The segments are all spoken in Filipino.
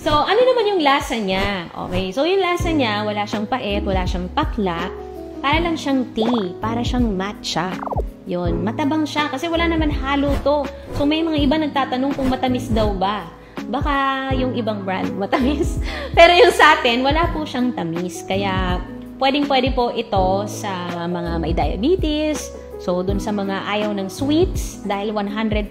So, ano naman yung lasa niya? Okay, so yung lasa niya, wala siyang pait, wala siyang pakla. Para lang siyang tea, para siyang matcha. Yun, matabang siya kasi wala naman halo to. So, may mga iba nagtatanong kung matamis daw ba. Baka yung ibang brand matamis. Pero yung sa atin, wala po siyang tamis. Kaya, pwedeng-pwede po ito sa mga may diabetes. So, dun sa mga ayaw ng sweets, dahil 100%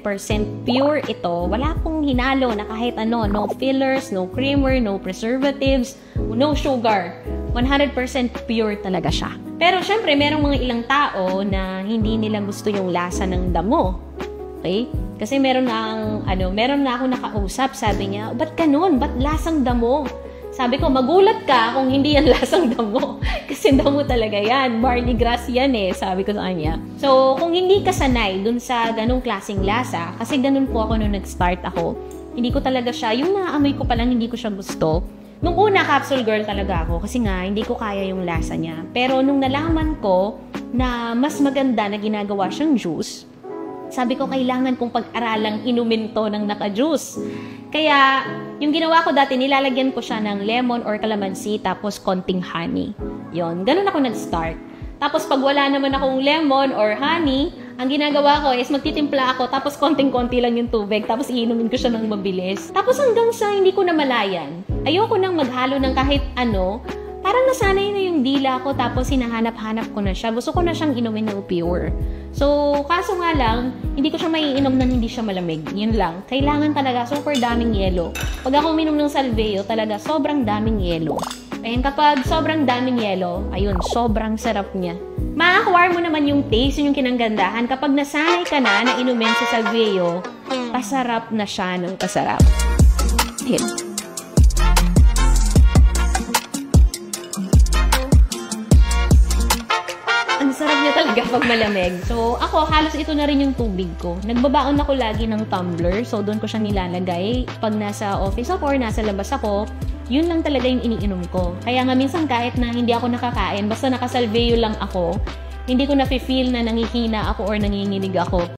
pure ito, wala pong hinalo na kahit ano. No fillers, no creamer, no preservatives, no sugar. 100% pure talaga siya. Pero syempre, merong mga ilang tao na hindi nila gusto yung lasa ng damo. Okay? Kasi meron na ako nakausap, sabi niya, ba't ganun? Ba't lasang damo? Sabi ko, magulat ka kung hindi yan lasang damo. Kasi damo talaga yan. Barley grass yan eh, sabi ko sa kanya. So, kung hindi ka sanay dun sa ganung klaseng lasa, kasi ganun po ako nung nag-start ako, hindi ko talaga siya, yung naamoy ko palang hindi ko siya gusto. Nung una, capsule girl talaga ako kasi nga, hindi ko kaya yung lasa niya. Pero nung nalaman ko na mas maganda na ginagawa siyang juice, sabi ko, kailangan kong pag-aralang inumin to ng naka-juice. Kaya, yung ginawa ko dati, nilalagyan ko siya ng lemon or calamansi, tapos konting honey. Yon, ganun ako nag-start. Tapos, pag wala naman akong lemon or honey, ang ginagawa ko is magtitimpla ako, tapos konting-konti lang yung tubig, tapos iinumin ko siya ng mabilis. Tapos hanggang sa hindi ko namalayan. Ayoko nang maghalo ng kahit ano, parang nasanay na yung dila ko, tapos hinahanap-hanap ko na siya. Gusto ko na siyang inumin ng pure. So, kaso nga lang, hindi ko siya maiinom na hindi siya malamig. Yun lang. Kailangan talaga super daming yelo. Pag ako uminom ng Salveo, talaga sobrang daming yelo. And kapag sobrang daming yelo, ayun, sobrang sarap niya. Ma-acquire mo naman yung taste, yun yung kinanggandahan. Kapag nasanay ka na inumin sa Salveo, pasarap na siya ng pasarap. Hit. Ang sarap niya talaga pag malamig. So, ako, halos ito na rin yung tubig ko. Nagbabaon ako lagi ng tumbler. So, doon ko siya nilalagay. Pag nasa office ako or nasa labas ako, yun lang talaga yung iniinom ko. Kaya nga minsan kahit na hindi ako nakakain, basta nakasalveo lang ako, hindi ko na-feel na nangihina ako or nanginginig ako.